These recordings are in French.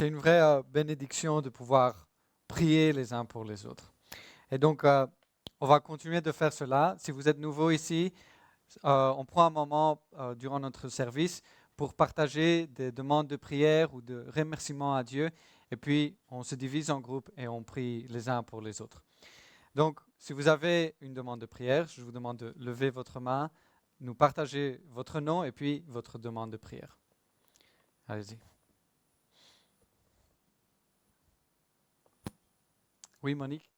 c'est une vraie bénédiction de pouvoir prier les uns pour les autres. Et donc, on va continuer de faire cela. Si vous êtes nouveau ici, on prend un moment durant notre service pour partager des demandes de prière ou de remerciements à Dieu. Et puis, on se divise en groupes et on prie les uns pour les autres. Donc, si vous avez une demande de prière, je vous demande de lever votre main, nous partager votre nom et puis votre demande de prière. Allez-y. Oui, Monique?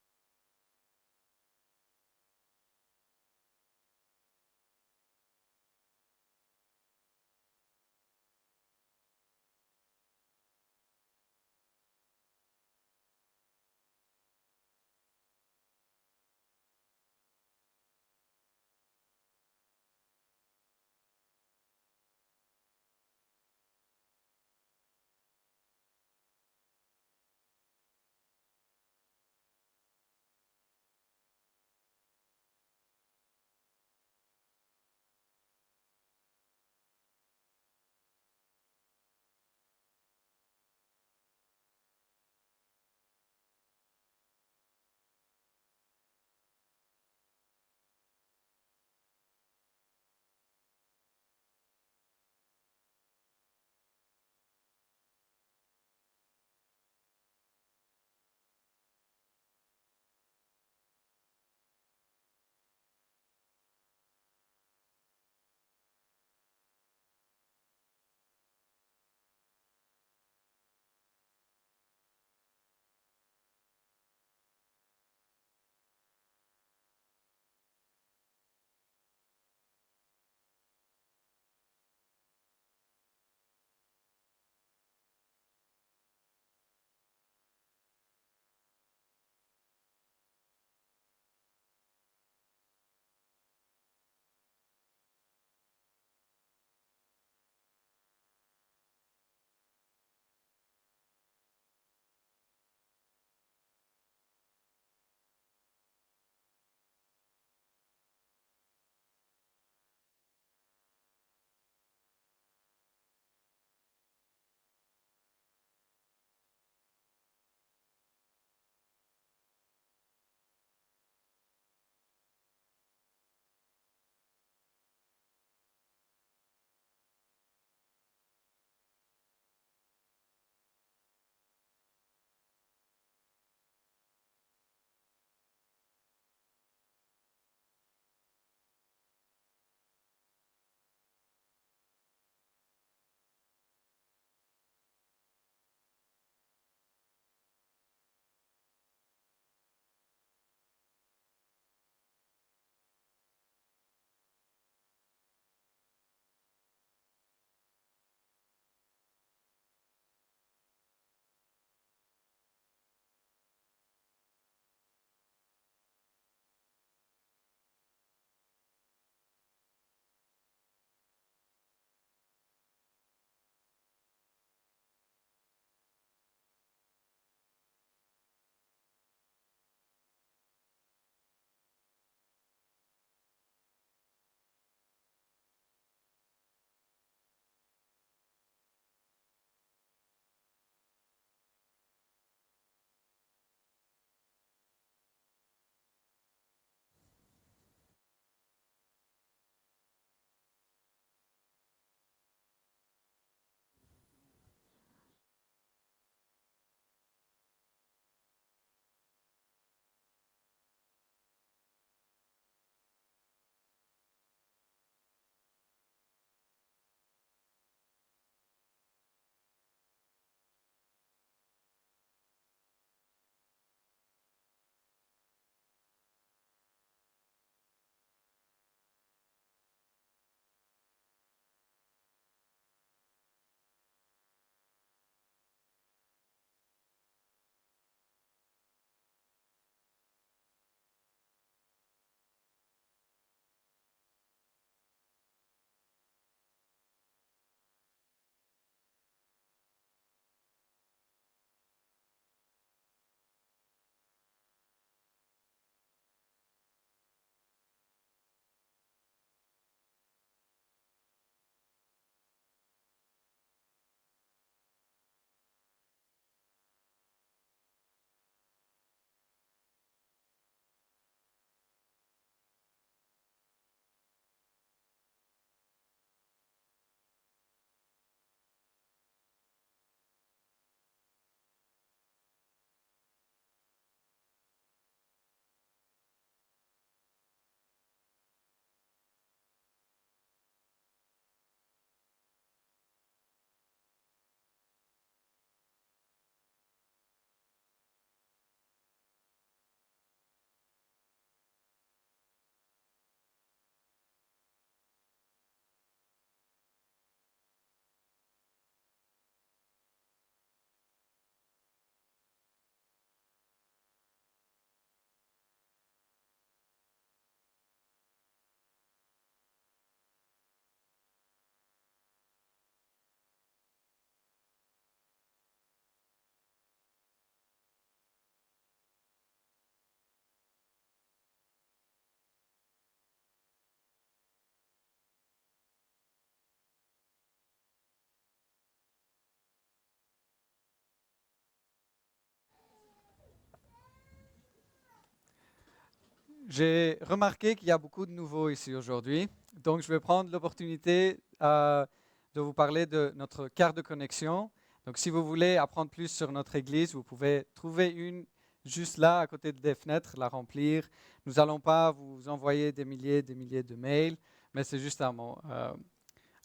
J'ai remarqué qu'il y a beaucoup de nouveaux ici aujourd'hui, donc je vais prendre l'opportunité de vous parler de notre carte de connexion. Donc si vous voulez apprendre plus sur notre Église, vous pouvez trouver une juste là, à côté des fenêtres, la remplir. Nous n'allons pas vous envoyer des milliers de mails, mais c'est juste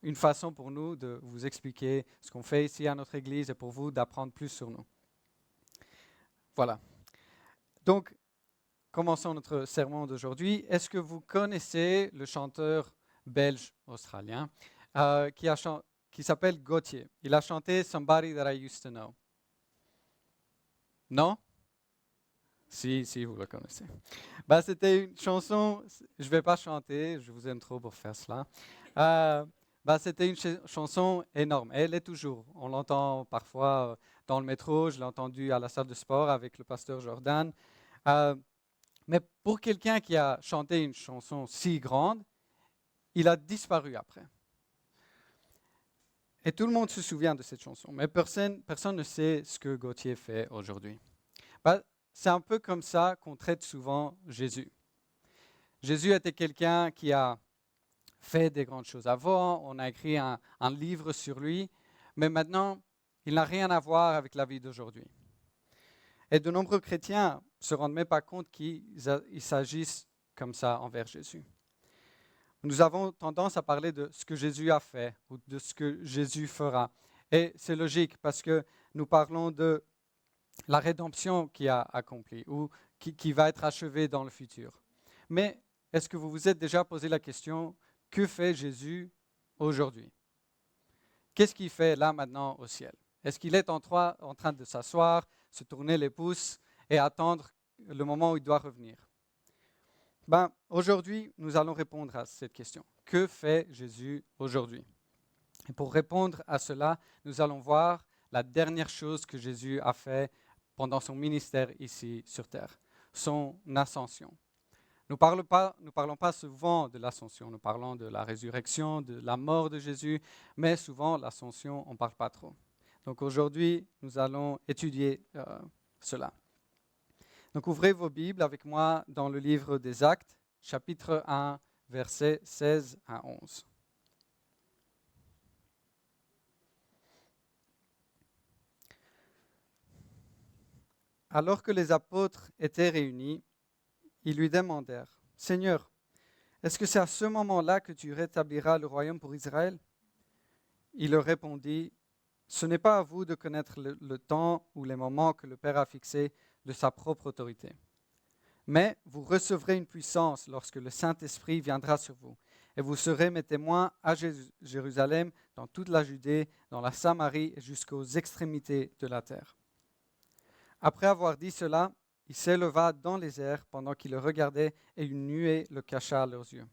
une façon pour nous de vous expliquer ce qu'on fait ici à notre Église et pour vous d'apprendre plus sur nous. Voilà. Donc, commençons notre sermon d'aujourd'hui. Est-ce que vous connaissez le chanteur belge-australien qui s'appelle Gauthier? Il a chanté Somebody That I Used to Know. Non? Si, vous le connaissez. C'était une chanson, je ne vais pas chanter, je vous aime trop pour faire cela. C'était une chanson énorme. Elle est toujours. On l'entend parfois dans le métro, je l'ai entendu à la salle de sport avec le pasteur Jordan. Mais pour quelqu'un qui a chanté une chanson si grande, il a disparu après. Et tout le monde se souvient de cette chanson, mais personne ne sait ce que Gauthier fait aujourd'hui. C'est un peu comme ça qu'on traite souvent Jésus. Jésus était quelqu'un qui a fait des grandes choses avant, on a écrit un livre sur lui, mais maintenant, il n'a rien à voir avec la vie d'aujourd'hui. Et de nombreux chrétiens ne se rendent même pas compte qu'ils s'agissent comme ça envers Jésus. Nous avons tendance à parler de ce que Jésus a fait ou de ce que Jésus fera. Et c'est logique parce que nous parlons de la rédemption qu'il a accomplie ou qui va être achevée dans le futur. Mais est-ce que vous vous êtes déjà posé la question, que fait Jésus aujourd'hui? Qu'est-ce qu'il fait là maintenant au ciel? Est-ce qu'il est en train de s'asseoir, se tourner les pouces et attendre le moment où il doit revenir? Aujourd'hui, nous allons répondre à cette question. Que fait Jésus aujourd'hui? Et pour répondre à cela, nous allons voir la dernière chose que Jésus a fait pendant son ministère ici sur terre, son ascension. Nous ne parlons pas souvent de l'ascension, nous parlons de la résurrection, de la mort de Jésus, mais souvent l'ascension, on ne parle pas trop. Donc aujourd'hui, nous allons étudier cela. Donc ouvrez vos Bibles avec moi dans le livre des Actes, chapitre 1, versets 16 à 11. Alors que les apôtres étaient réunis, ils lui demandèrent, « Seigneur, est-ce que c'est à ce moment-là que tu rétabliras le royaume pour Israël ?» Il leur répondit, « Ce n'est pas à vous de connaître le temps ou les moments que le Père a fixés de sa propre autorité. Mais vous recevrez une puissance lorsque le Saint-Esprit viendra sur vous, et vous serez mes témoins à Jérusalem, dans toute la Judée, dans la Samarie et jusqu'aux extrémités de la terre. » Après avoir dit cela, il s'éleva dans les airs pendant qu'ils le regardaient, et une nuée le cacha à leurs yeux.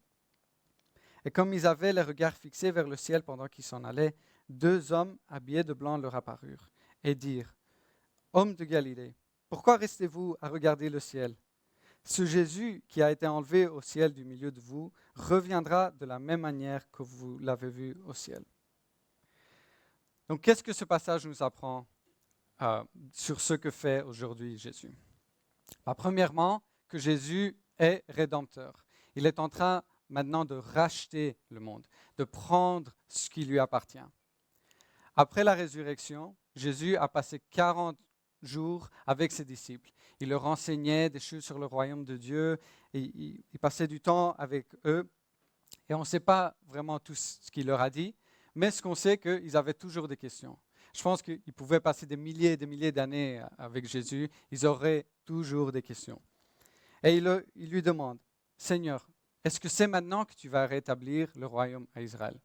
Et comme ils avaient les regards fixés vers le ciel pendant qu'ils s'en allaient, 2 hommes habillés de blanc leur apparurent et dirent, « Hommes de Galilée, pourquoi restez-vous à regarder le ciel? Ce Jésus qui a été enlevé au ciel du milieu de vous reviendra de la même manière que vous l'avez vu au ciel. » Donc, qu'est-ce que ce passage nous apprend sur ce que fait aujourd'hui Jésus? Premièrement, que Jésus est rédempteur. Il est en train maintenant de racheter le monde, de prendre ce qui lui appartient. Après la résurrection, Jésus a passé 40 jours avec ses disciples. Il leur enseignait des choses sur le royaume de Dieu, et il passait du temps avec eux. Et on ne sait pas vraiment tout ce qu'il leur a dit, mais ce qu'on sait, c'est qu'ils avaient toujours des questions. Je pense qu'ils pouvaient passer des milliers et des milliers d'années avec Jésus, ils auraient toujours des questions. Et il lui demande, « Seigneur, est-ce que c'est maintenant que tu vas rétablir le royaume à Israël? »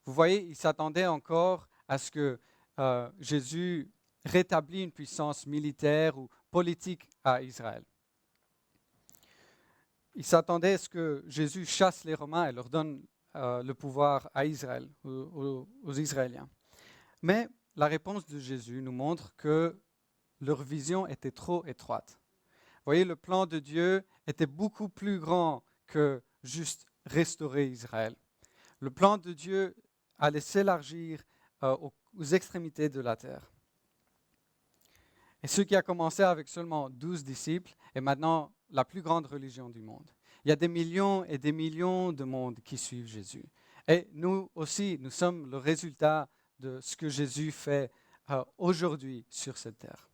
Vous voyez, il s'attendait encore à ce que Jésus rétablisse une puissance militaire ou politique à Israël. Il s'attendait à ce que Jésus chasse les Romains et leur donne le pouvoir à Israël, aux Israéliens. Mais la réponse de Jésus nous montre que leur vision était trop étroite. Vous voyez, le plan de Dieu était beaucoup plus grand que juste restaurer Israël. Le plan de Dieu allait s'élargir aux extrémités de la terre. Et ce qui a commencé avec seulement 12 disciples est maintenant la plus grande religion du monde. Il y a des millions et des millions de mondes qui suivent Jésus. Et nous aussi, nous sommes le résultat de ce que Jésus fait aujourd'hui sur cette terre.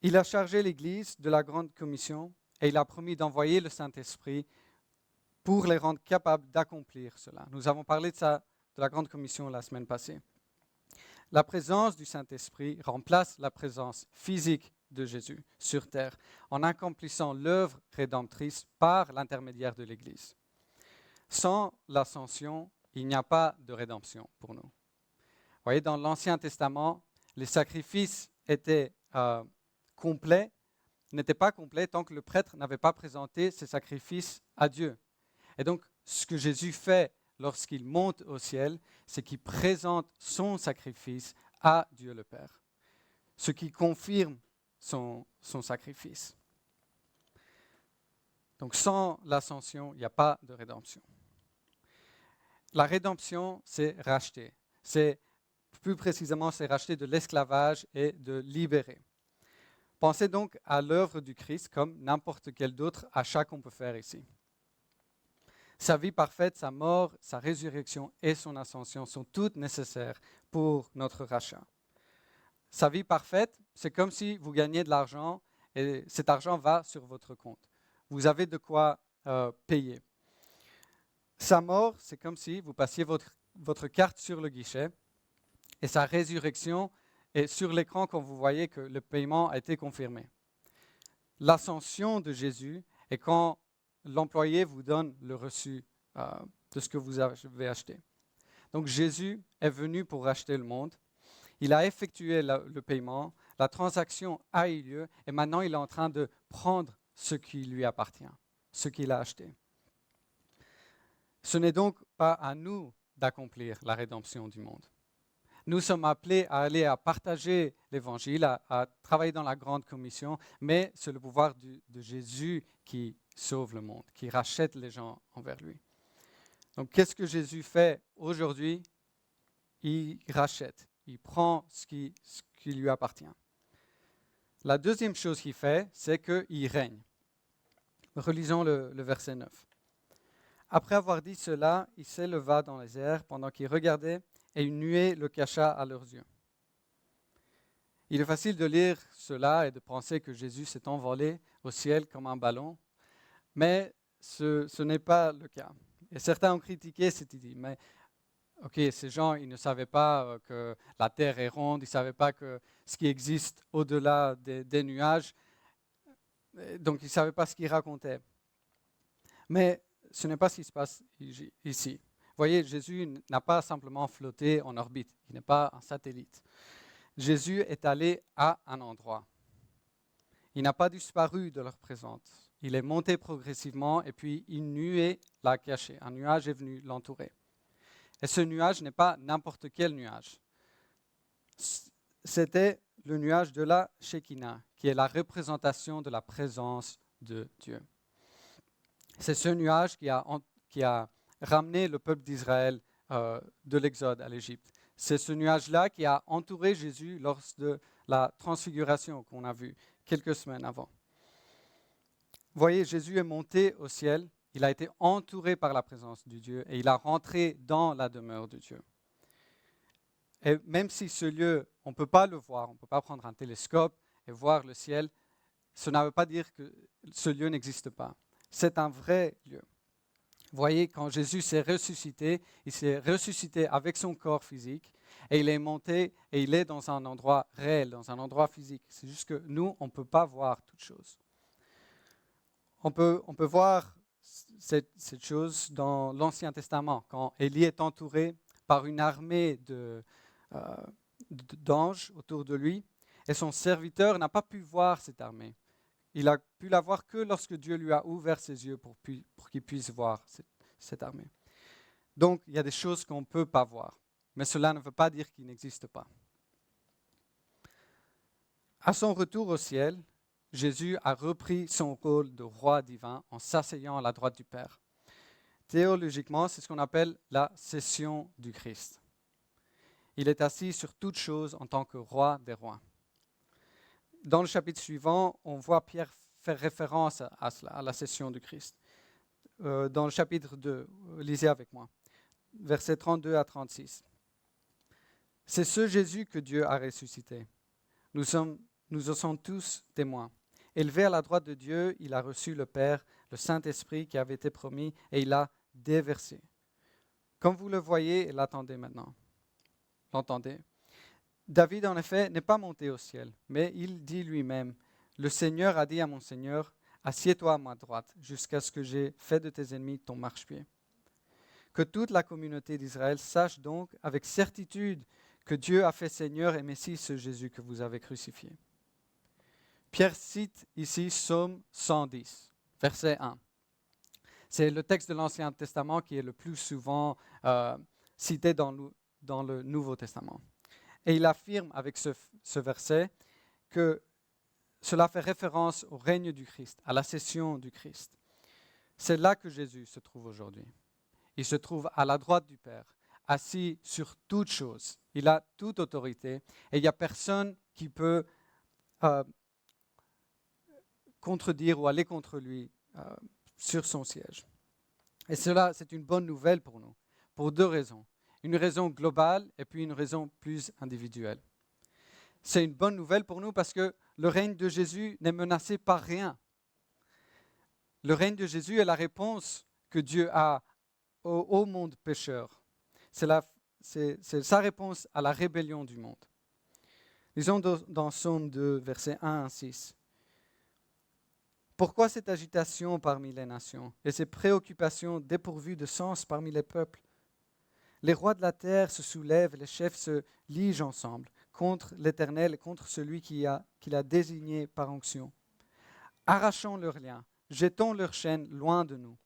Il a chargé l'Église de la grande commission et il a promis d'envoyer le Saint-Esprit pour les rendre capables d'accomplir cela. Nous avons parlé de la grande commission la semaine passée. La présence du Saint-Esprit remplace la présence physique de Jésus sur terre en accomplissant l'œuvre rédemptrice par l'intermédiaire de l'Église. Sans l'ascension, il n'y a pas de rédemption pour nous. Vous voyez, dans l'Ancien Testament, les sacrifices étaient complets, n'étaient pas complets tant que le prêtre n'avait pas présenté ses sacrifices à Dieu. Et donc, ce que Jésus fait lorsqu'il monte au ciel, c'est qu'il présente son sacrifice à Dieu le Père, ce qui confirme son sacrifice. Donc, sans l'ascension, il n'y a pas de rédemption. La rédemption, c'est racheter. Plus précisément, c'est racheter de l'esclavage et de libérer. Pensez donc à l'œuvre du Christ comme n'importe quel autre achat qu'on peut faire ici. Sa vie parfaite, sa mort, sa résurrection et son ascension sont toutes nécessaires pour notre rachat. Sa vie parfaite, c'est comme si vous gagnez de l'argent et cet argent va sur votre compte. Vous avez de quoi payer. Sa mort, c'est comme si vous passiez votre carte sur le guichet et sa résurrection est sur l'écran quand vous voyez que le paiement a été confirmé. L'ascension de Jésus est quand l'employé vous donne le reçu de ce que vous avez acheté. Donc Jésus est venu pour racheter le monde. Il a effectué le paiement, la transaction a eu lieu et maintenant il est en train de prendre ce qui lui appartient, ce qu'il a acheté. Ce n'est donc pas à nous d'accomplir la rédemption du monde. Nous sommes appelés à aller à partager l'Évangile, à travailler dans la grande commission, mais c'est le pouvoir de Jésus qui sauve le monde, qui rachète les gens envers lui. Donc qu'est-ce que Jésus fait aujourd'hui? Il rachète, il prend ce qui lui appartient. La deuxième chose qu'il fait, c'est qu'il règne. Relisons le verset 9. Après avoir dit cela, il s'éleva dans les airs pendant qu'il regardait et une nuée le cacha à leurs yeux. Il est facile de lire cela et de penser que Jésus s'est envolé au ciel comme un ballon, mais ce n'est pas le cas. Et certains ont critiqué cette idée, mais ok, ces gens, ils ne savaient pas que la terre est ronde, ils ne savaient pas que ce qui existe au-delà des nuages, donc ils ne savaient pas ce qu'ils racontaient. Mais ce n'est pas ce qui se passe ici. Vous voyez, Jésus n'a pas simplement flotté en orbite, il n'est pas un satellite. Jésus est allé à un endroit. Il n'a pas disparu de leur présence. Il est monté progressivement et puis une nuée l'a caché. Un nuage est venu l'entourer. Et ce nuage n'est pas n'importe quel nuage. C'était le nuage de la Shekinah, qui est la représentation de la présence de Dieu. C'est ce nuage qui a ramené le peuple d'Israël de l'Exode à l'Égypte. C'est ce nuage-là qui a entouré Jésus lors de la transfiguration qu'on a vue quelques semaines avant. Vous voyez, Jésus est monté au ciel, il a été entouré par la présence de Dieu et il a rentré dans la demeure de Dieu. Et même si ce lieu, on ne peut pas le voir, on ne peut pas prendre un télescope et voir le ciel, cela ne veut pas dire que ce lieu n'existe pas. C'est un vrai lieu. Vous voyez, quand Jésus s'est ressuscité, il s'est ressuscité avec son corps physique et il est monté et il est dans un endroit réel, dans un endroit physique. C'est juste que nous, on ne peut pas voir toute chose. On peut voir cette chose dans l'Ancien Testament, quand Élie est entouré par une armée d'anges autour de lui et son serviteur n'a pas pu voir cette armée. Il a pu la voir que lorsque Dieu lui a ouvert ses yeux pour qu'il puisse voir cette armée. Donc, il y a des choses qu'on ne peut pas voir, mais cela ne veut pas dire qu'ils n'existent pas. À son retour au ciel, Jésus a repris son rôle de roi divin en s'asseyant à la droite du Père. Théologiquement, c'est ce qu'on appelle la session du Christ. Il est assis sur toutes choses en tant que roi des rois. Dans le chapitre suivant, on voit Pierre faire référence à cela, à l'ascension du Christ. Dans le chapitre 2, lisez avec moi, versets 32 à 36. C'est ce Jésus que Dieu a ressuscité. Nous en sommes tous témoins. Élevé à la droite de Dieu, il a reçu le Père, le Saint-Esprit qui avait été promis, et il l'a déversé. Comme vous le voyez et l'attendez maintenant. L'entendez. David, en effet, n'est pas monté au ciel, mais il dit lui-même, « Le Seigneur a dit à mon Seigneur, assieds-toi à ma droite, jusqu'à ce que j'aie fait de tes ennemis ton marchepied. » Que toute la communauté d'Israël sache donc avec certitude que Dieu a fait Seigneur et Messie ce Jésus que vous avez crucifié. Pierre cite ici Psaume 110, verset 1. C'est le texte de l'Ancien Testament qui est le plus souvent cité dans le Nouveau Testament. Et il affirme avec ce verset que cela fait référence au règne du Christ, à l'ascension du Christ. C'est là que Jésus se trouve aujourd'hui. Il se trouve à la droite du Père, assis sur toute chose. Il a toute autorité et il n'y a personne qui peut contredire ou aller contre lui sur son siège. Et cela, c'est une bonne nouvelle pour nous, pour deux raisons. Une raison globale et puis une raison plus individuelle. C'est une bonne nouvelle pour nous parce que le règne de Jésus n'est menacé par rien. Le règne de Jésus est la réponse que Dieu a au monde pécheur. C'est sa réponse à la rébellion du monde. Lisons dans Psaume 2, versets 1 à 6. Pourquoi cette agitation parmi les nations et ces préoccupations dépourvues de sens parmi les peuples? Les rois de la terre se soulèvent, les chefs se ligent ensemble contre l'Éternel et contre celui qui l'a désigné par onction. Arrachons leurs liens, jetons leurs chaînes loin de nous.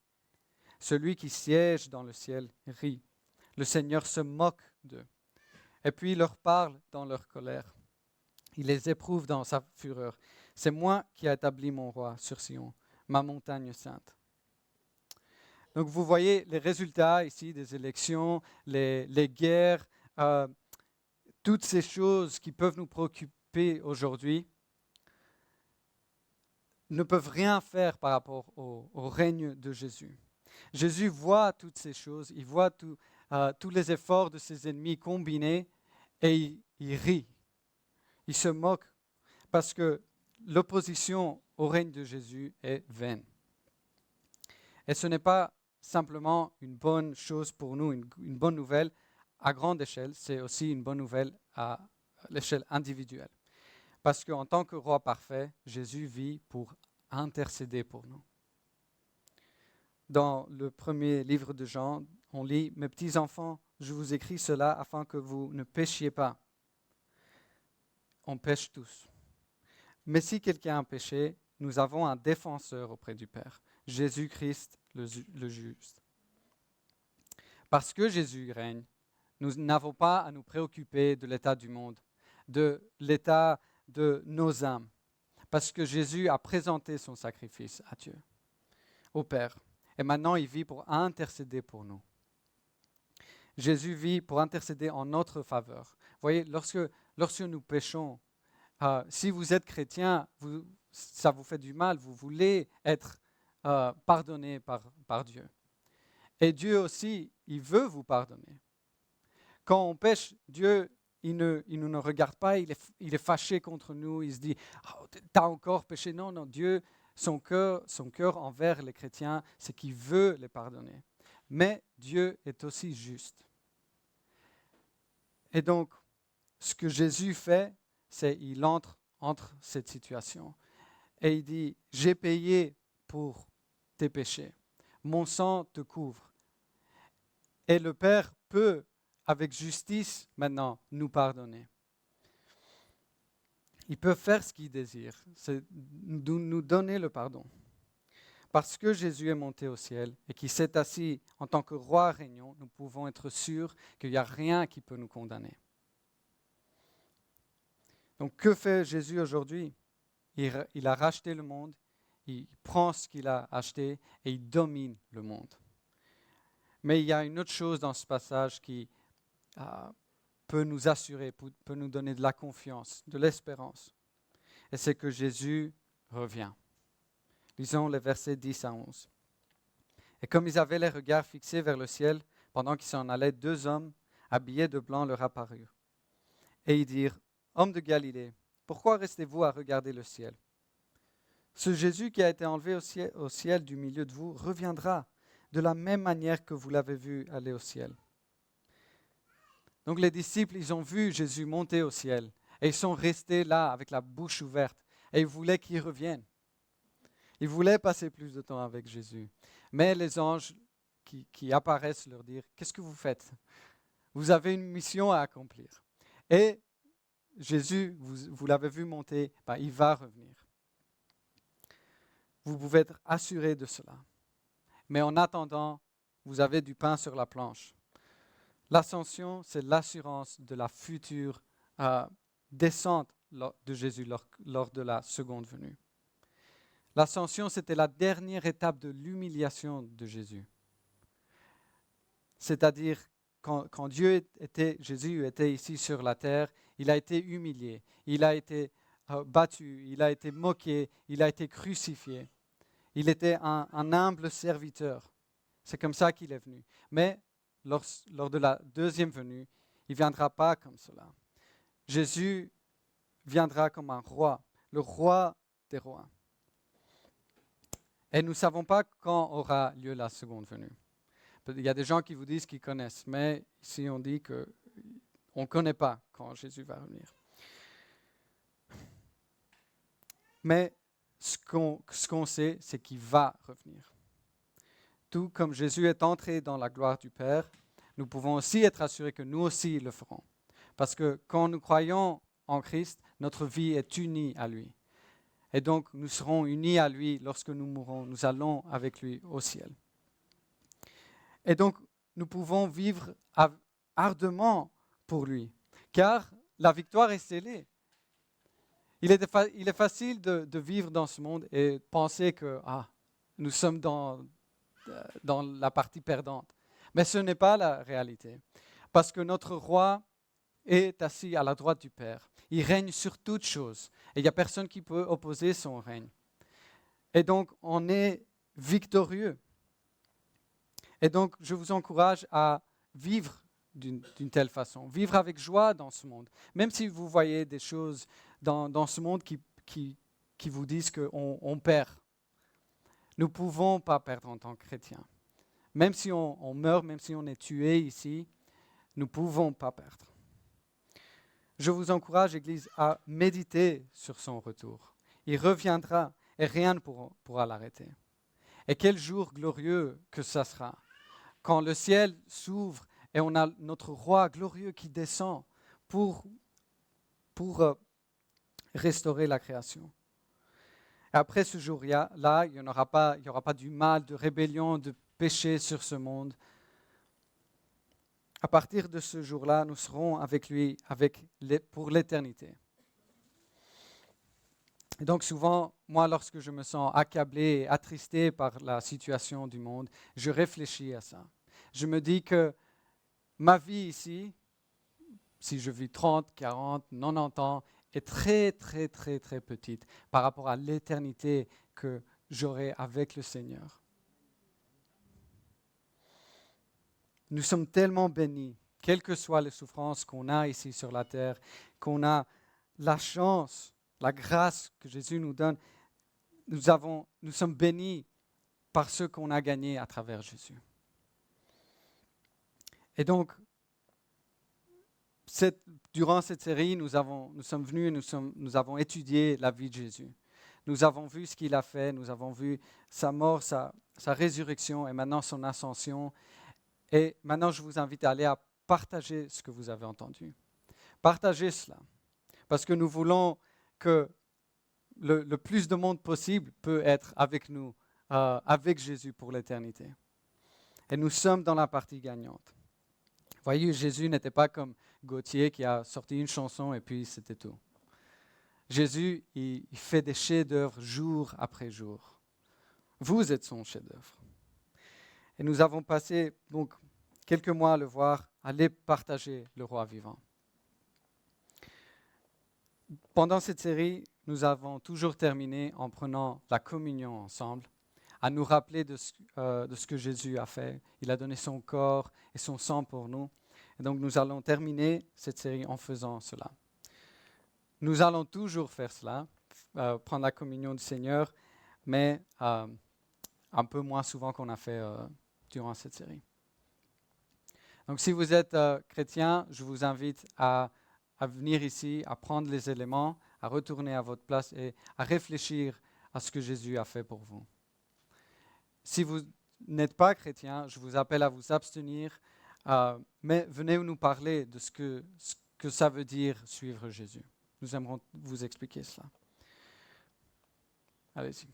Celui qui siège dans le ciel rit. Le Seigneur se moque d'eux. Et puis il leur parle dans leur colère. Il les éprouve dans sa fureur. C'est moi qui ai établi mon roi sur Sion, ma montagne sainte. Donc vous voyez les résultats ici des élections, les guerres, toutes ces choses qui peuvent nous préoccuper aujourd'hui ne peuvent rien faire par rapport au règne de Jésus. Jésus voit toutes ces choses, il voit tous les efforts de ses ennemis combinés et il rit. Il se moque parce que l'opposition au règne de Jésus est vaine. Et ce n'est pas simplement une bonne chose pour nous, une bonne nouvelle à grande échelle, c'est aussi une bonne nouvelle à l'échelle individuelle. Parce qu'en tant que roi parfait, Jésus vit pour intercéder pour nous. Dans le premier livre de Jean, on lit « Mes petits enfants, je vous écris cela afin que vous ne péchiez pas. » On pêche tous. Mais si quelqu'un a péché, nous avons un défenseur auprès du Père, Jésus-Christ le juste. Parce que Jésus règne, nous n'avons pas à nous préoccuper de l'état du monde, de l'état de nos âmes, parce que Jésus a présenté son sacrifice à Dieu, au Père. Et maintenant, il vit pour intercéder pour nous. Jésus vit pour intercéder en notre faveur. Vous voyez, lorsque nous péchons, si vous êtes chrétien, ça vous fait du mal, vous voulez être pardonné par Dieu. Et Dieu aussi, il veut vous pardonner. Quand on pêche, Dieu, il ne nous regarde pas, il est fâché contre nous, il se dit oh, « t'as encore péché ». Non, Dieu, son cœur envers les chrétiens, c'est qu'il veut les pardonner. Mais Dieu est aussi juste. Et donc, ce que Jésus fait, c'est qu'il entre cette situation. Et il dit « J'ai payé pour tes péchés. Mon sang te couvre. » Et le Père peut, avec justice, maintenant, nous pardonner. Il peut faire ce qu'il désire, c'est nous donner le pardon. Parce que Jésus est monté au ciel et qu'il s'est assis en tant que roi régnant, nous pouvons être sûrs qu'il n'y a rien qui peut nous condamner. Donc, que fait Jésus aujourd'hui? Il a racheté le monde, il prend ce qu'il a acheté et il domine le monde. Mais il y a une autre chose dans ce passage qui peut nous assurer, peut nous donner de la confiance, de l'espérance. et c'est que Jésus revient. Lisons les versets 10 à 11. Et comme ils avaient les regards fixés vers le ciel, pendant qu'ils s'en allaient, 2 hommes habillés de blanc leur apparurent. Et ils dirent, « Hommes de Galilée, pourquoi restez-vous à regarder le ciel? Ce Jésus qui a été enlevé au ciel du milieu de vous reviendra de la même manière que vous l'avez vu aller au ciel. » Donc les disciples, ils ont vu Jésus monter au ciel et ils sont restés là avec la bouche ouverte et ils voulaient qu'il revienne. Ils voulaient passer plus de temps avec Jésus. Mais les anges qui apparaissent leur dire, « Qu'est-ce que vous faites? Vous avez une mission à accomplir. » Et Jésus, vous l'avez vu monter, il va revenir. Vous pouvez être assurés de cela. Mais en attendant, vous avez du pain sur la planche. L'ascension, c'est l'assurance de la future descente de Jésus lors de la seconde venue. L'ascension, c'était la dernière étape de l'humiliation de Jésus. C'est-à-dire, quand Jésus était ici sur la terre, il a été humilié, il a été battu, il a été moqué, il a été crucifié. Il était un humble serviteur. C'est comme ça qu'il est venu. Mais lors de la deuxième venue, il ne viendra pas comme cela. Jésus viendra comme un roi, le roi des rois. Et nous ne savons pas quand aura lieu la seconde venue. Il y a des gens qui vous disent qu'ils connaissent, mais ici on dit qu'on ne connaît pas quand Jésus va revenir. Mais ce qu'on sait, c'est qu'il va revenir. Tout comme Jésus est entré dans la gloire du Père, nous pouvons aussi être assurés que nous aussi le ferons. Parce que quand nous croyons en Christ, notre vie est unie à lui. Et donc, nous serons unis à lui lorsque nous mourrons. Nous allons avec lui au ciel. Et donc, nous pouvons vivre ardemment pour lui, car la victoire est scellée. Il est facile de vivre dans ce monde et penser que nous sommes dans la partie perdante. Mais ce n'est pas la réalité, parce que notre roi est assis à la droite du Père. Il règne sur toutes choses et il n'y a personne qui peut opposer son règne. Et donc, on est victorieux. Et donc, je vous encourage à vivre d'une telle façon, vivre avec joie dans ce monde. Même si vous voyez des choses dans ce monde qui vous disent qu'on perd. Nous ne pouvons pas perdre en tant que chrétiens. Même si on meurt, même si on est tué ici, nous ne pouvons pas perdre. Je vous encourage, Église, à méditer sur son retour. Il reviendra et rien ne pourra l'arrêter. Et quel jour glorieux que ça sera, quand le ciel s'ouvre et on a notre roi glorieux qui descend pour restaurer la création. Et après ce jour-là, il n'y aura pas du mal, de rébellion, de péché sur ce monde. À partir de ce jour-là, nous serons avec lui pour l'éternité. Et donc souvent, moi, lorsque je me sens accablé et attristé par la situation du monde, je réfléchis à ça. Je me dis que ma vie ici, si je vis 30, 40, 90 ans, est très, très, très, très petite par rapport à l'éternité que j'aurai avec le Seigneur. Nous sommes tellement bénis, quelles que soient les souffrances qu'on a ici sur la terre, qu'on a la chance, la grâce que Jésus nous donne. Nous sommes bénis par ce qu'on a gagné à travers Jésus. Et donc, durant cette série, nous sommes venus et nous avons étudié la vie de Jésus. Nous avons vu ce qu'il a fait, nous avons vu sa mort, sa résurrection et maintenant son ascension. Et maintenant, je vous invite à aller à partager ce que vous avez entendu. Partagez cela. Parce que nous voulons que le plus de monde possible peut être avec nous, avec Jésus pour l'éternité. Et nous sommes dans la partie gagnante. Voyez, Jésus n'était pas comme Gauthier qui a sorti une chanson et puis c'était tout. Jésus, il fait des chefs-d'œuvre jour après jour. Vous êtes son chef-d'œuvre. Et nous avons passé donc quelques mois à le voir, aller partager le roi vivant. Pendant cette série, nous avons toujours terminé en prenant la communion ensemble, à nous rappeler de ce que Jésus a fait. Il a donné son corps et son sang pour nous. Et donc nous allons terminer cette série en faisant cela. Nous allons toujours faire cela, prendre la communion du Seigneur, mais un peu moins souvent qu'on a fait durant cette série. Donc si vous êtes chrétien, je vous invite à venir ici, à prendre les éléments, à retourner à votre place et à réfléchir à ce que Jésus a fait pour vous. Si vous n'êtes pas chrétien, je vous appelle à vous abstenir, mais venez nous parler de ce que ça veut dire suivre Jésus. Nous aimerons vous expliquer cela. Allez-y.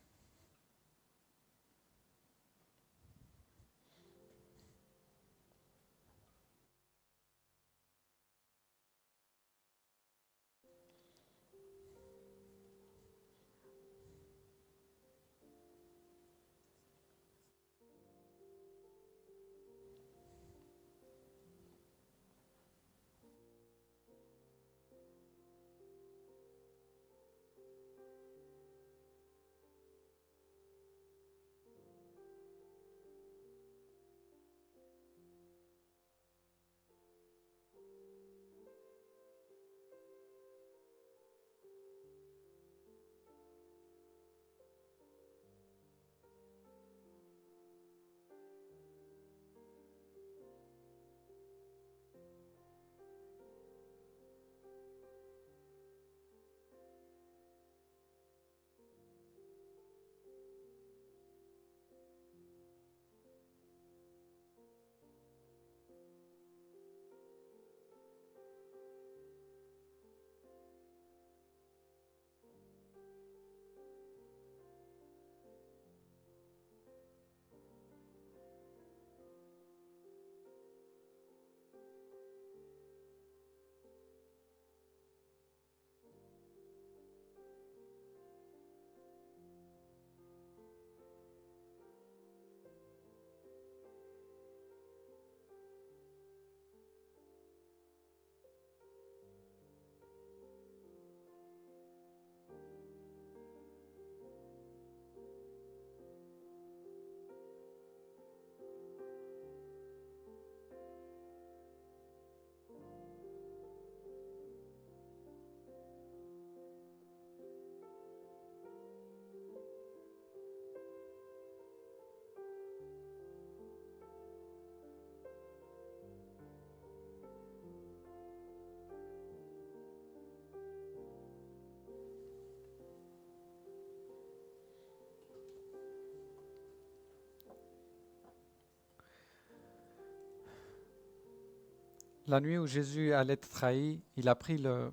La nuit où Jésus allait être trahi, il a pris le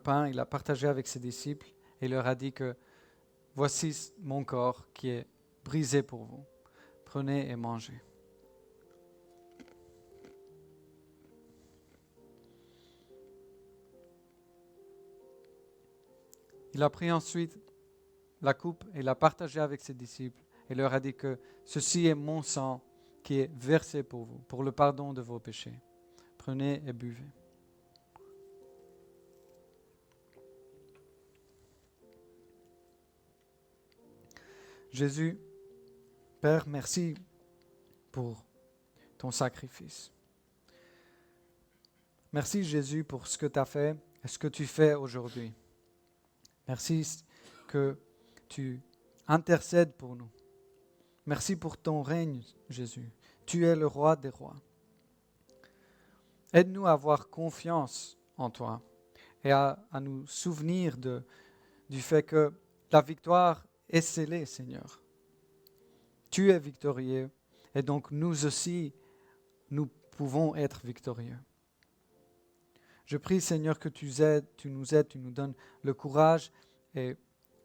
pain, il a partagé avec ses disciples et leur a dit que voici mon corps qui est brisé pour vous. Prenez et mangez. Il a pris ensuite la coupe et l'a partagée avec ses disciples et leur a dit que ceci est mon sang qui est versé pour vous, pour le pardon de vos péchés. Prenez et buvez. Jésus, Père, merci pour ton sacrifice. Merci Jésus pour ce que tu as fait et ce que tu fais aujourd'hui. Merci que tu intercèdes pour nous. Merci pour ton règne, Jésus. Tu es le roi des rois. Aide-nous à avoir confiance en toi et à nous souvenir du fait que la victoire est scellée, Seigneur. Tu es victorieux et donc nous aussi, nous pouvons être victorieux. Je prie, Seigneur, que tu nous aides, tu nous donnes le courage et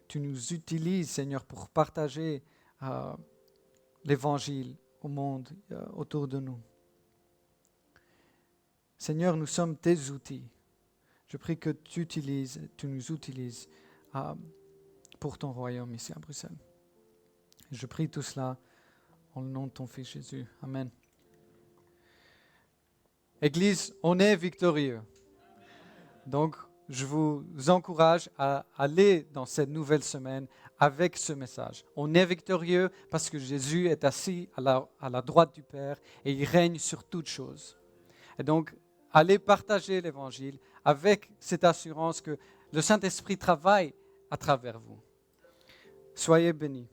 tu nous utilises, Seigneur, pour partager l'Évangile au monde autour de nous. Seigneur, nous sommes tes outils. Je prie que tu nous utilises pour ton royaume ici à Bruxelles. Je prie tout cela en le nom de ton Fils Jésus. Amen. Église, on est victorieux. Donc, je vous encourage à aller dans cette nouvelle semaine avec ce message. On est victorieux parce que Jésus est assis à la droite du Père et il règne sur toutes choses. Et donc, allez partager l'Évangile avec cette assurance que le Saint-Esprit travaille à travers vous. Soyez bénis.